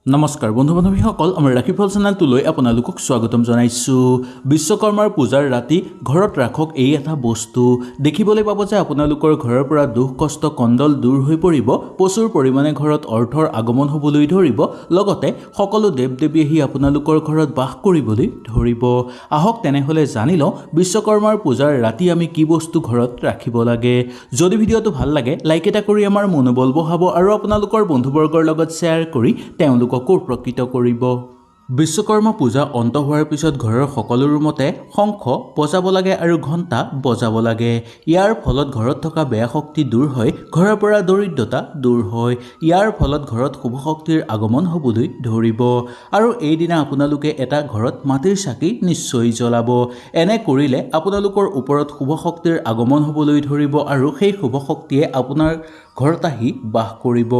নমস্কাৰ বন্ধু বান্ধৱীসকল আমাৰ ৰাখিফল চেনেলটোলৈ আপোনালোকক স্বাগতম জনাইছোঁ। বিশ্বকৰ্মাৰ পূজাৰ ৰাতি ঘৰত ৰাখক এই এটা বস্তু। দেখিবলৈ পাব যে আপোনালোকৰ ঘৰৰ পৰা দুখ কষ্ট কণ্ডল দূৰ হৈ পৰিব, প্ৰচুৰ পৰিমাণে ঘৰত অৰ্থৰ আগমন হ'বলৈ ধৰিব, লগতে সকলো দেৱ দেৱী আহি আপোনালোকৰ ঘৰত বাস কৰিবলৈ ধৰিব। আহক তেনেহ'লে জানি লওঁ বিশ্বকৰ্মাৰ পূজাৰ ৰাতি আমি কি বস্তু ঘৰত ৰাখিব লাগে। যদি ভিডিঅ'টো ভাল লাগে লাইক এটা কৰি আমাৰ মনোবল বঢ়াব আৰু আপোনালোকৰ বন্ধুবৰ্গৰ লগত শ্বেয়াৰ কৰি তেওঁলোকক উপকৃত কৰিব। বিশ্বকৰ্মা পূজা অন্ত হোৱাৰ পিছত ঘৰৰ সকলো ৰুমতে শংখ বজাব লাগে আৰু ঘণ্টা বজাব লাগে। ইয়াৰ ফলত ঘৰত থকা বেয়া শক্তি দূৰ হয়, ঘৰৰ পৰা দৰিদ্ৰতা দূৰ হয়। ইয়াৰ ফলত ঘৰত শুভ শক্তিৰ আগমন হ'বলৈ ধৰিব। আৰু এইদিনা আপোনালোকে এটা ঘৰত মাটিৰ চাকি নিশ্চয় জ্বলাব। এনে কৰিলে আপোনালোকৰ ওপৰত শুভ শক্তিৰ আগমন হ'বলৈ ধৰিব আৰু সেই শুভ শক্তিয়ে আপোনাৰ ঘৰত আহি বাস কৰিব।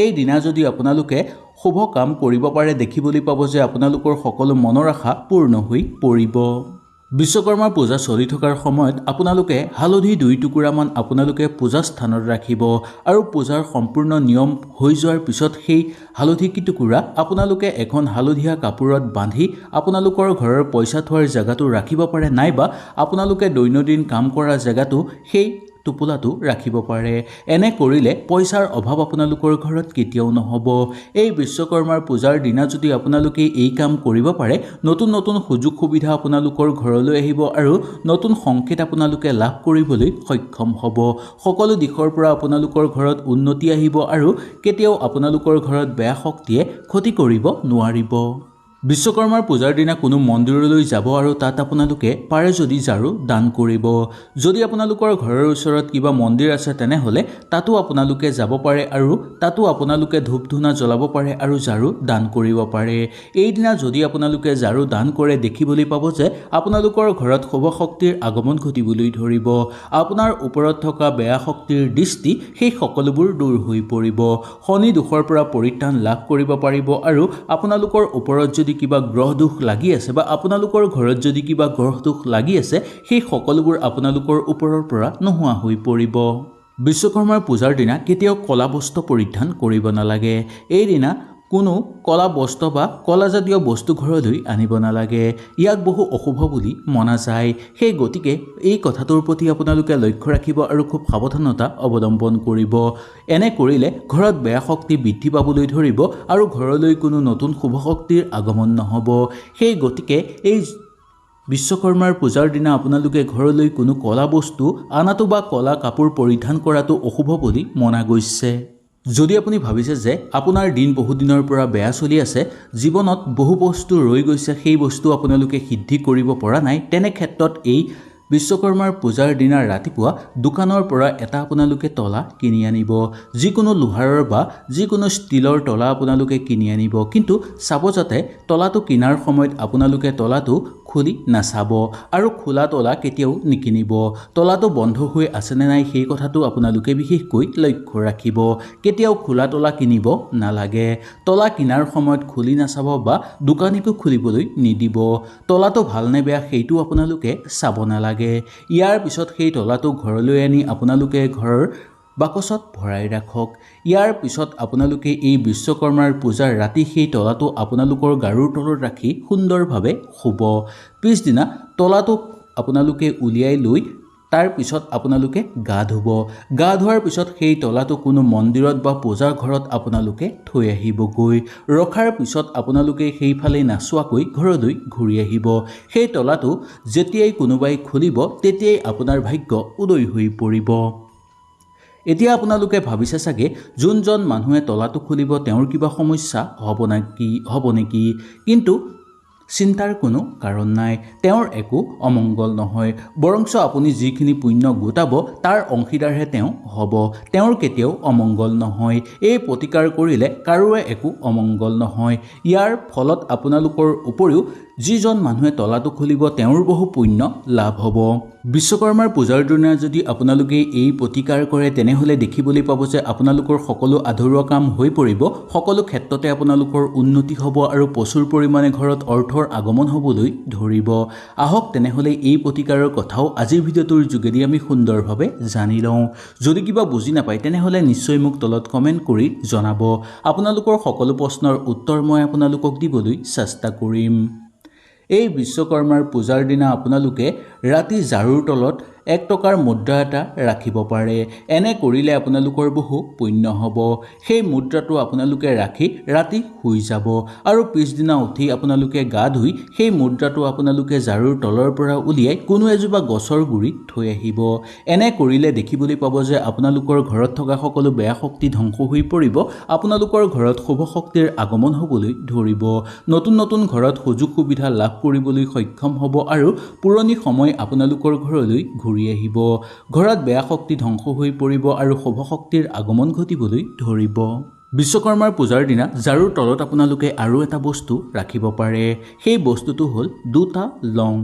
এইদিনা যদি আপোনালোকে শুভ কাম কৰিব পাৰে দেখিবলৈ পাব যে আপোনালোকৰ সকলো মনৰ আশা পূৰ্ণ হৈ পৰিব। বিশ্বকৰ্মা পূজা চলি থকাৰ সময়ত আপোনালোকে হালধি 2 টুকুৰামান আপোনালোকে পূজা স্থানত ৰাখিব আৰু পূজাৰ সম্পূৰ্ণ নিয়ম হৈ যোৱাৰ পিছত সেই হালধি টুকুৰা আপোনালোকে এখন হালধীয়া কাপোৰত বান্ধি আপোনালোকৰ ঘৰৰ পইচা থোৱাৰ জেগাটো ৰাখিব পাৰে, নাইবা আপোনালোকে দৈনন্দিন কাম কৰা জেগাটো সেই টোপোলাটো ৰাখিব পাৰে। এনে কৰিলে পইচাৰ অভাৱ আপোনালোকৰ ঘৰত কেতিয়াও নহ'ব। এই বিশ্বকৰ্মাৰ পূজাৰ দিনা যদি আপোনালোকে এই কাম কৰিব পাৰে, নতুন নতুন সুযোগ সুবিধা আপোনালোকৰ ঘৰলৈ আহিব আৰু নতুন সংকেত আপোনালোকে লাভ কৰিবলৈ সক্ষম হ'ব। সকলো দিশৰ পৰা আপোনালোকৰ ঘৰত উন্নতি আহিব আৰু কেতিয়াও আপোনালোকৰ ঘৰত বেয়া শক্তিয়ে ক্ষতি কৰিব নোৱাৰিব। বিশ্বকৰ্মাৰ পূজাৰ দিনা কোনো মন্দিৰলৈ যাব আৰু তাত আপোনালোকে পাৰে যদি ঝাৰু দান কৰিব। যদি আপোনালোকৰ ঘৰৰ ওচৰত কিবা মন্দিৰ আছে তেনেহ'লে তাতো আপোনালোকে যাব পাৰে আৰু তাতো আপোনালোকে ধূপ ধূনা জ্বলাব পাৰে আৰু ঝাৰু দান কৰিব পাৰে। এইদিনা যদি আপোনালোকে ঝাৰু দান কৰে দেখিবলৈ পাব যে আপোনালোকৰ ঘৰত শুভ শক্তিৰ আগমন ঘটিবলৈ ধৰিব। আপোনাৰ ওপৰত থকা বেয়া শক্তিৰ দৃষ্টি সেই সকলোবোৰ দূৰ হৈ পৰিব। শনি দোষৰ পৰা পৰিত্ৰাণ লাভ কৰিব পাৰিব আৰু আপোনালোকৰ ওপৰত যদি কিবা গ্ৰহ দোষ লাগি আছে বা আপোনালোকৰ ঘৰত যদি কিবা গ্ৰহ দোষ লাগি আছে সেই সকলোবোৰ আপোনালোকৰ ওপৰৰ পৰা নোহোৱা হৈ পৰিব। বিশ্বকৰ্মাৰ পূজাৰ দিনা কেতিয়াও ক'লা বস্ত্ৰ পৰিধান কৰিব নালাগে। এইদিনা কোনো ক'লা বস্ত্ৰ বা ক'লাজাতীয় বস্তু ঘৰলৈ আনিব নালাগে। ইয়াক বহু অশুভ বুলি মনা যায়। সেই গতিকে এই কথাটোৰ প্ৰতি আপোনালোকে লক্ষ্য ৰাখিব আৰু খুব সাৱধানতা অৱলম্বন কৰিব। এনে কৰিলে ঘৰত বেয়া শক্তি বৃদ্ধি পাবলৈ ধৰিব আৰু ঘৰলৈ কোনো নতুন শুভ শক্তিৰ আগমন নহ'ব। সেই গতিকে এই বিশ্বকৰ্মাৰ পূজাৰ দিনা আপোনালোকে ঘৰলৈ কোনো ক'লা বস্তু আনাটো বা ক'লা কাপোৰ পৰিধান কৰাটো অশুভ বুলি মনা গৈছে। যদি আপুনি ভাবিছে যে আপোনাৰ দিন বহুদিনৰ পৰা বেয়া চলি আছে, জীৱনত বহু বস্তু ৰৈ গৈছে, সেই বস্তু আপোনালোকে সিদ্ধি কৰিব পৰা নাই, তেনে ক্ষেত্ৰত এই বিশ্বকৰ্মাৰ পূজাৰ দিনা ৰাতিপুৱা দোকানৰ পৰা এটা আপোনালোকে তলা কিনি আনিব। যিকোনো লোহাৰৰ বা যিকোনো ষ্টীলৰ তলা আপোনালোকে কিনি আনিব, কিন্তু চাব যাতে তলাটো কিনাৰ সময়ত আপোনালোকে তলাটো খুলি নাচাব আৰু খোলা তলা কেতিয়াও নিকিনিব। তলাটো বন্ধ হৈ আছেনে নাই সেই কথাটো আপোনালোকে বিশেষকৈ লক্ষ্য ৰাখিব। কেতিয়াও খোলা তলা কিনিব নালাগে। তলা কিনাৰ সময়ত খুলি নাচাব বা দোকানীকো খুলিবলৈ নিদিব। তলাটো ভালনে বেয়া সেইটো আপোনালোকে চাব নালাগে। ইয়াৰ পিছত সেই তলাটো ঘৰলৈ আনি আপোনালোকে ঘৰৰ বাকচত ভৰাই ৰাখক। ইয়াৰ পিছত আপোনালোকে এই বিশ্বকৰ্মাৰ পূজাৰ ৰাতি সেই তলাটো আপোনালোকৰ গাৰুৰ তলত ৰাখি সুন্দৰভাৱে শুব। পিছদিনা তলাটো আপোনালোকে উলিয়াই লৈ তাৰ পিছত আপোনালোকে গা ধুব। গা ধোৱাৰ পিছত সেই তলাটো কোনো মন্দিৰত বা পূজাৰ ঘৰত আপোনালোকে থৈ আহিবগৈ। ৰখাৰ পিছত আপোনালোকে সেইফালে নাচোৱাকৈ ঘৰলৈ ঘূৰি আহিব। সেই তলাটো যেতিয়াই কোনোবাই খুলিব তেতিয়াই আপোনাৰ ভাগ্য উদয় হৈ পৰিব। এতিয়া আপোনালোকে ভাবিছে চাগে যোনজন মানুহে তলাটো খুলিব তেওঁৰ কিবা সমস্যা হ'ব নেকি, কিন্তু চিন্তাৰ কোনো কাৰণ নাই। তেওঁৰ একো অমংগল নহয়, বৰঞ্চ আপুনি যিখিনি পুণ্য গোটাব তাৰ অংশীদাৰহে তেওঁ হ'ব। তেওঁৰ কেতিয়াও অমংগল নহয়। এই প্ৰতিকাৰ কৰিলে কাৰোৰে একো অমংগল নহয়। ইয়াৰ ফলত আপোনালোকৰ উপৰিও যিজন মানুহে তলাটো খুলিব তেওঁৰ বহু পুণ্য লাভ হ'ব। বিশ্বকৰ্মাৰ পূজাৰ দিনা যদি আপোনালোকে এই প্ৰতিকাৰ কৰে তেনেহ'লে দেখিবলৈ পাব যে আপোনালোকৰ সকলো আধৰুৱা কাম হৈ পৰিব, সকলো ক্ষেত্ৰতে আপোনালোকৰ উন্নতি হ'ব আৰু প্ৰচুৰ পৰিমাণে ঘৰত অৰ্থৰ আগমন হ'বলৈ ধৰিব। আহক তেনেহ'লে এই প্ৰতিকাৰৰ কথাও আজিৰ ভিডিঅ'টোৰ যোগেদি আমি সুন্দৰভাৱে জানি লওঁ। যদি কিবা বুজি নাপায় তেনেহ'লে নিশ্চয় মোক তলত কমেণ্ট কৰি জনাব। আপোনালোকৰ সকলো প্ৰশ্নৰ উত্তৰ মই আপোনালোকক দিবলৈ চেষ্টা কৰিম। এই বিশ্বকৰ্মাৰ পূজাৰ দিনা আপোনালোকে ৰাতি ঝাৰুৰ তলত 1 টকাৰ মুদ্ৰা এটা ৰাখিব পাৰে। এনে কৰিলে আপোনালোকৰ বহু পুণ্য হ'ব। সেই মুদ্ৰাটো আপোনালোকে ৰাখি ৰাতি শুই যাব আৰু পিছদিনা উঠি আপোনালোকে গা ধুই সেই মুদ্ৰাটো আপোনালোকে ঝাৰুৰ তলৰ পৰা উলিয়াই কোনো এজোপা গছৰ গুৰিত থৈ আহিব। এনে কৰিলে দেখিবলৈ পাব যে আপোনালোকৰ ঘৰত থকা সকলো বেয়া শক্তি ধ্বংস হৈ পৰিব, আপোনালোকৰ ঘৰত শুভ শক্তিৰ আগমন হ'বলৈ ধৰিব, নতুন নতুন ঘৰত সুযোগ সুবিধা লাভ কৰিবলৈ সক্ষম হ'ব আৰু পুৰণি সময় আপোনালোকৰ ঘৰলৈ ঘূৰি আহিব। ঘৰত বেয়া শক্তি ধ্বংস হৈ পৰিব আৰু শুভ শক্তিৰ আগমন ঘটিবলৈ ধৰিব। বিশ্বকৰ্মাৰ পূজাৰ দিনা ঝাৰুৰ তলত আপোনালোকে আৰু এটা বস্তু ৰাখিব পাৰে। সেই বস্তুটো হ'ল 2টা লং।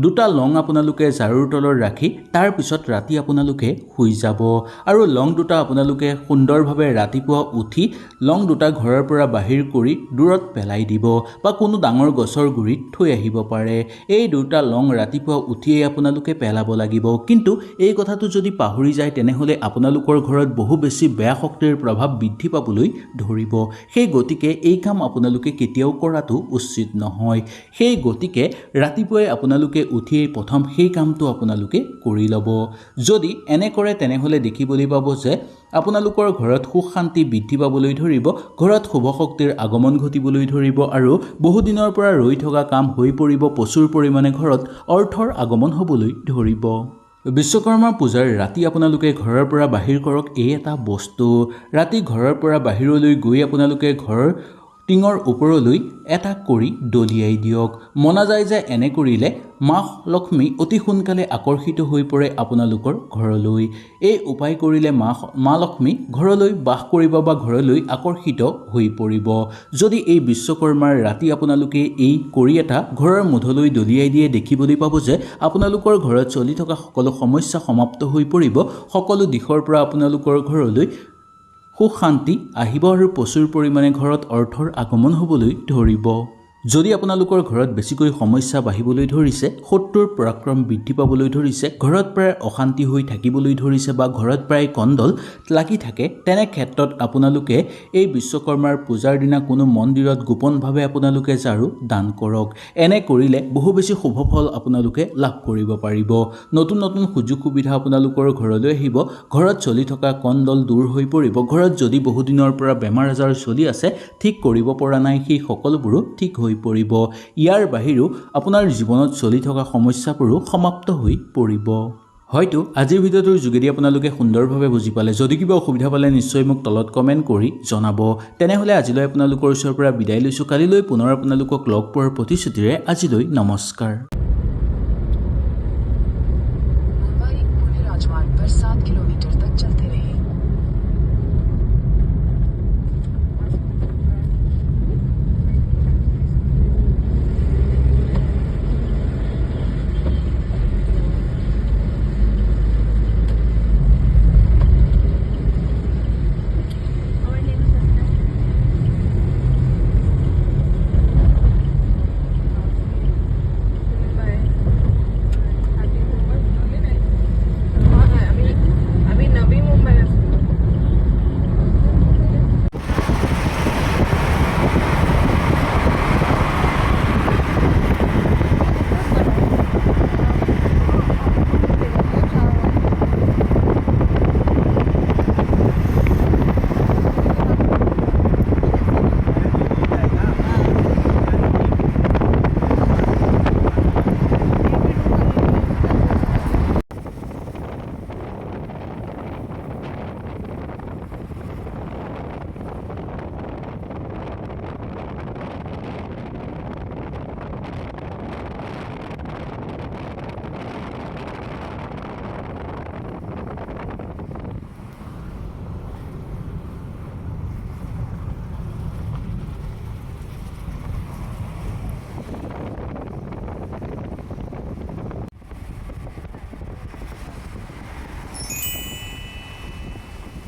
2টা লং আপোনালোকে ঝাৰুৰ তলত ৰাখি তাৰ পিছত ৰাতি আপোনালোকে শুই যাব আৰু লং 2টা আপোনালোকে সুন্দৰভাৱে ৰাতিপুৱা উঠি লং 2টা ঘৰৰ পৰা বাহিৰ কৰি দূৰত পেলাই দিব বা কোনো ডাঙৰ গছৰ গুৰিত থৈ আহিব পাৰে। এই 2টা লং ৰাতিপুৱা উঠিয়েই আপোনালোকে পেলাব লাগিব, কিন্তু এই কথাটো যদি পাহৰি যায় তেনেহ'লে আপোনালোকৰ ঘৰত বহু বেছি বেয়া শক্তিৰ প্ৰভাৱ বৃদ্ধি পাবলৈ ধৰিব। সেই গতিকে এই কাম আপোনালোকে কেতিয়াও কৰাটো উচিত নহয়। সেই গতিকে ৰাতিপুৱাই আপোনালোকে উঠিয়েই প্ৰথম সেই কামটো আপোনালোকে কৰি ল'ব। যদি এনে কৰে তেনেহ'লে দেখিবলৈ পাব যে আপোনালোকৰ ঘৰত সুখ শান্তি বৃদ্ধি পাবলৈ ধৰিব, ঘৰত শুভ শক্তিৰ আগমন ঘটিবলৈ ধৰিব আৰু বহুদিনৰ পৰা ৰৈ থকা কাম হৈ পৰিব, প্ৰচুৰ পৰিমাণে ঘৰত অৰ্থৰ আগমন হ'বলৈ ধৰিব। বিশ্বকৰ্মা পূজাৰ ৰাতি আপোনালোকে ঘৰৰ পৰা বাহিৰ কৰক এই এটা বস্তু। ৰাতি ঘৰৰ পৰা বাহিৰলৈ গৈ আপোনালোকে ঘৰৰ টিঙৰ ওপৰলৈ এটা কৰি দলিয়াই দিয়ক। মনা যায় যে এনে কৰিলে মা লক্ষ্মী অতি সোনকালে আকৰ্ষিত হৈ পৰে আপোনালোকৰ ঘৰলৈ। এই উপায় কৰিলে মা লক্ষ্মী ঘৰলৈ বাস কৰিব বা ঘৰলৈ আকৰ্ষিত হৈ পৰিব। যদি এই বিশ্বকৰ্মাৰ ৰাতি আপোনালোকে এই কৰি এটা ঘৰৰ মুধলৈ দলিয়াই দিয়ে দেখিবলৈ পাব যে আপোনালোকৰ ঘৰত চলি থকা সকলো সমস্যা সমাপ্ত হৈ পৰিব, সকলো দিশৰ পৰা আপোনালোকৰ ঘৰলৈ সুখ শান্তি আহিব আৰু প্ৰচুৰ পৰিমাণে ঘৰত অৰ্থৰ আগমন হ'বলৈ ধৰিব। যদি আপোনালোকৰ ঘৰত বেছিকৈ সমস্যা বাঢ়িবলৈ ধৰিছে, শত্ৰুৰ পৰাক্ৰম বৃদ্ধি পাবলৈ ধৰিছে, ঘৰত প্ৰায় অশান্তি হৈ থাকিবলৈ ধৰিছে বা ঘৰত প্ৰায় কন্দল লাগি থাকে, তেনে ক্ষেত্ৰত আপোনালোকে এই বিশ্বকৰ্মাৰ পূজাৰ দিনা কোনো মন্দিৰত গোপনভাৱে আপোনালোকে ঝাৰু দান কৰক। এনে কৰিলে বহু বেছি শুভ ফল আপোনালোকে লাভ কৰিব পাৰিব। নতুন নতুন সুযোগ সুবিধা আপোনালোকৰ ঘৰলৈ আহিব, ঘৰত চলি থকা কন্দল দূৰ হৈ পৰিব, ঘৰত যদি বহুদিনৰ পৰা বেমাৰ আজাৰ চলি আছে, ঠিক কৰিব পৰা নাই, সেই সকলোবোৰো ঠিক হৈ পৰিব। ইয়াৰ বাহিৰেও আপোনাৰ জীৱনত চলি থকা সমস্যাবোৰো সমাপ্ত হৈ পৰিব। হয়তো আজিৰ ভিডিঅ'টোৰ যোগেদি আপোনালোকে সুন্দৰভাৱে বুজি পালে। যদি কিবা অসুবিধা পালে নিশ্চয় মোক তলত কমেণ্ট কৰি জনাব। তেনেহ'লে আজিলৈ আপোনালোকৰ ওচৰৰ পৰা বিদায় লৈছোঁ। কালিলৈ পুনৰ আপোনালোকক লগ পোৱাৰ প্ৰতিশ্ৰুতিৰে আজিলৈ নমস্কাৰ। राजमार्ग पर 7 किलोमीटर तक चलते रहिए।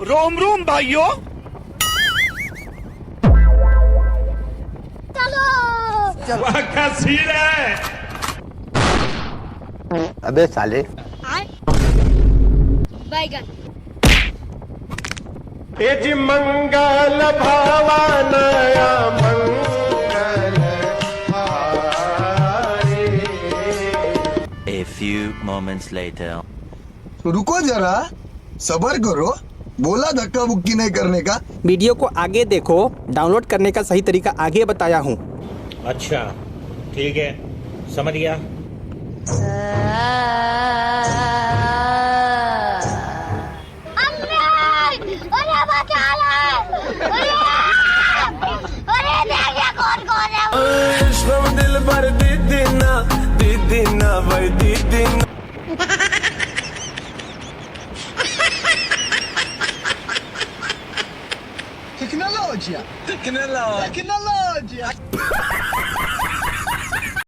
रोम रोम भाइयों। अबे साले बैगन मंगल भावनया मंगल A few moments later. रुको जरा, सबर करो। बोला धक्का बुक्की नहीं करने का। वीडियो को आगे देखो, डाउनलोड करने का सही तरीका आगे बताया हूँ। अच्छा ठीक है, समझ गया। दिल भर दीदीना भाई दीदीना Tecnologia.